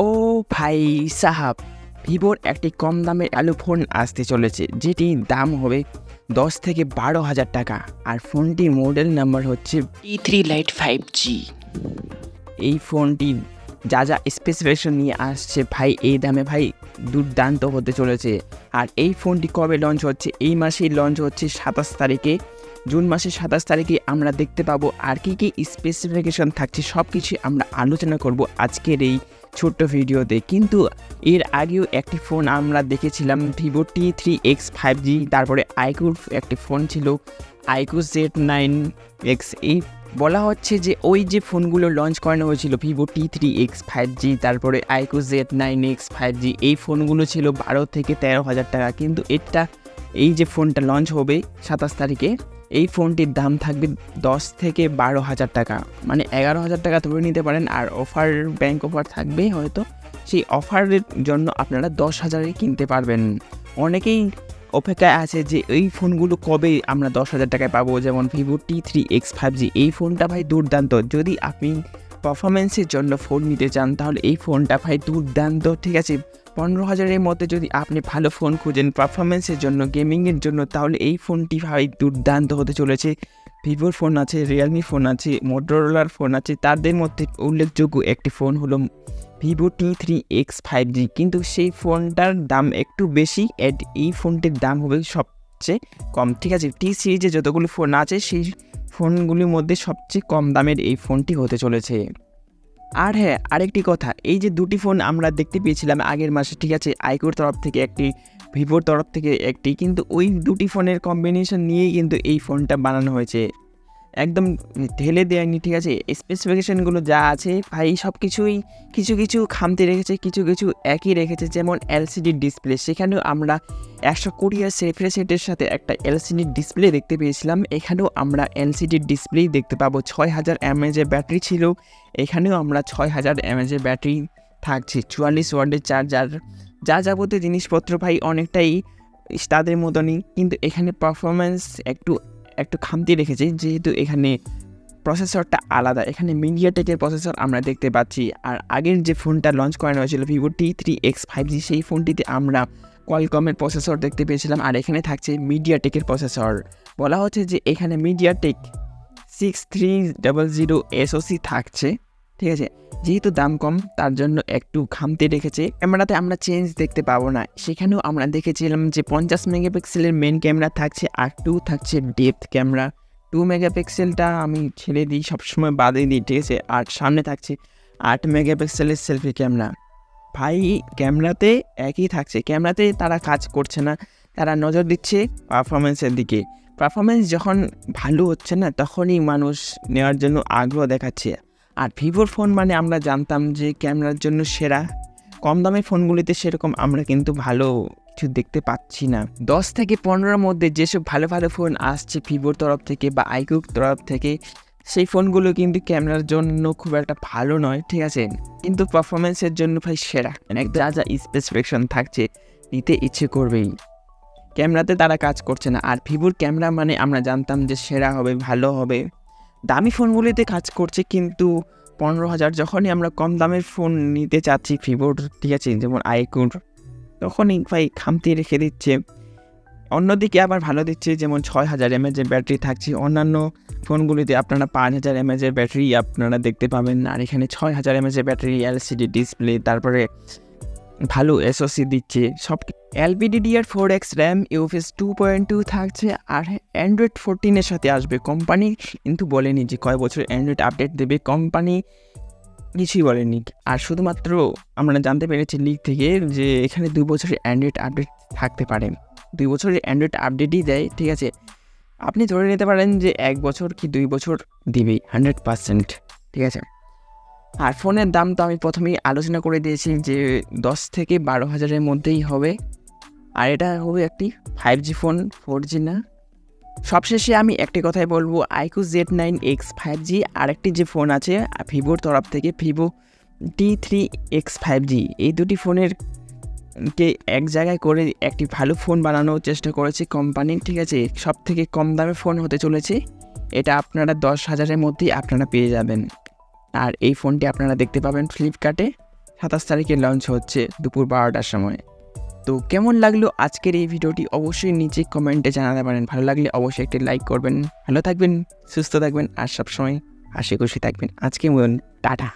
ও ভাই সাহাব, ভিভোর একটি কম দামের অ্যালু ফোন আসতে চলেছে, যেটির দাম হবে 10 থেকে 12 হাজার টাকা। আর ফোনটির মডেল নাম্বার হচ্ছে T3 Lite 5G। এই ফোনটি যা যা স্পেসিফিকেশন নিয়ে আসছে ভাই, এই দামে ভাই দুর্দান্ত হতে চলেছে। আর এই ফোনটি কবে লঞ্চ হচ্ছে? এই মাসেই লঞ্চ হচ্ছে 27 তারিখে, জুন মাসের 27 তারিখে আমরা দেখতে পাবো। আর কী কী স্পেসিফিকেশন থাকছে সব কিছু আমরা আলোচনা করব আজকের এই ছোট্ট ভিডিওতে। কিন্তু এর আগেও একটি ফোন আমরা দেখেছিলাম, ভিভো T3 5G। তারপরে আইকুর একটি ফোন ছিল, আইকু Z9X। এই বলা হচ্ছে যে ওই যে ফোনগুলো লঞ্চ করানো হয়েছিল, ভিভো T3 5G, তারপরে আইকু Z9X 5G, এই ফোনগুলো ছিল 12 থেকে 13 হাজার টাকা। কিন্তু এই যে ফোনটা লঞ্চ হবে 27 তারিখে, এই ফোনটির দাম থাকবে 10 থেকে 12 হাজার টাকা, মানে 11 হাজার টাকা ধরে নিতে পারেন। আর ব্যাংক অফার থাকবে হয়তো, সেই অফারের জন্য আপনারা 10 হাজারে কিনতে পারবেন। অনেকেই অপেক্ষায় আছে যে এই ফোনগুলো কবে আমরা 10 হাজার টাকায় পাবো, যেমন ভিভো T3 5G। এই ফোনটা ভাই দুর্দান্ত। যদি আপনি পারফরমেন্সের জন্য ফোন নিতে চান তাহলে এই ফোনটা ভাই দুর্দান্ত, ঠিক আছে। 15 হাজারের মধ্যে যদি আপনি ভালো ফোন খুঁজেন পারফরমেন্সের জন্য, গেমিংয়ের জন্য, তাহলে এই ফোনটি ভাই দুর্দান্ত হতে চলেছে। ভিভোর ফোন আছে, রিয়েলমি ফোন আছে, মোটরোলার ফোন আছে, তাদের মধ্যে উল্লেখযোগ্য একটি ফোন হলো ভিভো T3 5G। কিন্তু সেই ফোনটার দাম একটু বেশি, এই ফোনটির দাম হবে সবচেয়ে কম, ঠিক আছে। টি সিরিজে যতগুলো ফোন আছে সেই ফোনগুলির মধ্যে সবচেয়ে কম দামের এই ফোনটি হতে চলেছে। আর হ্যাঁ, আরেকটি কথা, এই যে দুটি ফোন আমরা দেখতে পেয়েছিলাম আগের মাসে, ঠিক আছে, আইকুর তরফ থেকে একটি, ভিভোর তরফ থেকে একটি, কিন্তু ওই দুটি ফোনের কম্বিনেশন নিয়েই কিন্তু এই ফোনটা বানানো হয়েছে, একদম ঢেলে দেয়নি, ঠিক আছে। স্পেসিফিকেশানগুলো যা আছে ভাই সব কিছুই কিছু কিছু খামতি রেখেছে, কিছু কিছু একই রেখেছে। যেমন এলসিডি ডিসপ্লে, সেখানেও আমরা 120 রিফ্রেশ রেটের সাথে একটা এলসিডি ডিসপ্লে দেখতে পেয়েছিলাম, এখানেও আমরা এলসিডি ডিসপ্লেই দেখতে পাবো। 6000 mAh ব্যাটারি ছিল, এখানেও আমরা 6000 mAh ব্যাটারি থাকছে, 44 ওয়াটের চার্জার, যা যাবতীয় জিনিসপত্র ভাই অনেকটাই তাদের মতনই। কিন্তু এখানে পারফরমেন্স একটু খামতি রেখেছে, যেহেতু এখানে প্রসেসরটা আলাদা, এখানে মিডিয়াটেকের প্রসেসর আমরা দেখতে পাচ্ছি। আর আগের যে ফোনটা লঞ্চ করানো হয়েছিল ভিভো T3 5G, সেই ফোনটিতে আমরা কোয়ালকমের প্রসেসর দেখতে পেয়েছিলাম, আর এখানে থাকছে মিডিয়াটেকের প্রসেসর। বলা হচ্ছে যে এখানে মিডিয়াটেক 6300 SoC থাকছে, ঠিক আছে। যেহেতু দাম কম তার জন্য একটু খামতি রেখেছে। ক্যামেরাতে আমরা চেঞ্জ দেখতে পাবো না, সেখানেও আমরা দেখেছিলাম যে 50 মেগাপিক্সেলের মেন ক্যামেরা থাকছে, আর 2 থাকছে ডেপথ ক্যামেরা। 2 মেগাপিক্সেলটা আমি ছেড়ে দিই, সবসময় বাদে দিই, ঠিক আছে। আর সামনে থাকছে 8 মেগাপিক্সেলের সেলফি ক্যামেরা। ভাই ক্যামেরাতে একই থাকছে, ক্যামেরাতে তারা কাজ করছে না, তারা নজর দিচ্ছে পারফরমেন্সের দিকে। পারফরমেন্স যখন ভালো হচ্ছে না, তখনই মানুষ নেওয়ার জন্য আগ্রহ দেখাচ্ছে। আর ভিভোর ফোন মানে আমরা জানতাম যে ক্যামেরার জন্য সেরা, কম দামের ফোনগুলিতে সেরকম আমরা কিন্তু ভালো কিছু দেখতে পাচ্ছি না। 10 থেকে 15-র মধ্যে যেসব ভালো ভালো ফোন আসছে ভিভোর তরফ থেকে বা আইকুর তরফ থেকে, সেই ফোনগুলো কিন্তু ক্যামেরার জন্য খুব একটা ভালো নয়, ঠিক আছে, কিন্তু পারফরমেন্সের জন্য ভাই সেরা। যা যা স্পেসিফিকেশন থাকছে নিতে ইচ্ছে করবেই। ক্যামেরাতে তারা কাজ করছে না। আর ভিভোর ক্যামেরা মানে আমরা জানতাম যে সেরা হবে, ভালো হবে। দামি ফোনগুলিতে কাজ করছে, কিন্তু 15,000 যখনই আমরা কম দামের ফোন নিতে চাচ্ছি ভিভোর, ঠিক আছে, যেমন আইকুর, তখনই ভাই খামতি রেখে দিচ্ছে। অন্যদিকে আবার ভালো দিচ্ছে, যেমন 6000 mAh ব্যাটারি থাকছে। অন্যান্য ফোনগুলিতে আপনারা 5000 mAh ব্যাটারি আপনারা দেখতে পাবেন, আর এখানে 6000 mAh ব্যাটারি, এলসিডি ডিসপ্লে, তারপরে ভালো SoC দিচ্ছে সব। LPDDR4X র্যাম, UFS 2.2 থাকছে। আর অ্যান্ড্রয়েড 14-এর সাথে আসবে। কোম্পানি কিন্তু বলেনি যে কয় বছর অ্যান্ড্রয়েড আপডেট দেবে, কোম্পানি কিছুই বলেনি। আর শুধুমাত্র আমরা জানতে পেরেছি লিক থেকে যে এখানে 2 বছরের অ্যান্ড্রয়েড আপডেট থাকতে পারে। 2 বছরের অ্যান্ড্রয়েড আপডেটই দেয়, ঠিক আছে। আপনি ধরে নিতে পারেন যে 1 বছর কি 2 বছর দিবেই 100%, ঠিক আছে। আর ফোনের দাম তো আমি প্রথমেই আলোচনা করে দিয়েছি যে 10 থেকে 12 হাজারের মধ্যেই হবে। আর এটা হবে একটি 5G ফোন, 4G না। সবশেষে আমি একটি কথাই বলবো, আইকু Z9X 5G, আরেকটি যে ফোন আছে ভিভোর তরফ থেকে, ভিভো T3 5G, এই দুটি ফোনের কে এক জায়গায় করে একটি ভালো ফোন বানানোর চেষ্টা করেছে কোম্পানি, ঠিক আছে। সব থেকে কম দামের ফোন হতে চলেছে এটা, আপনারা 10 হাজারের মধ্যেই আপনারা পেয়ে যাবেন। আর এই ফোনটি আপনারা দেখতে পাবেন ফ্লিপকার্টে, 27 তারিখে লঞ্চ হচ্ছে দুপুর 12টার সময়। তো কেমন লাগলো আজকের এই ভিডিওটি অবশ্যই নিচে কমেন্টে জানাতে পারেন। ভালো লাগলে অবশ্যই একটি লাইক করবেন। ভালো থাকবেন, সুস্থ থাকবেন আর সবসময় হাসি খুশি থাকবেন। আজকে টাটা।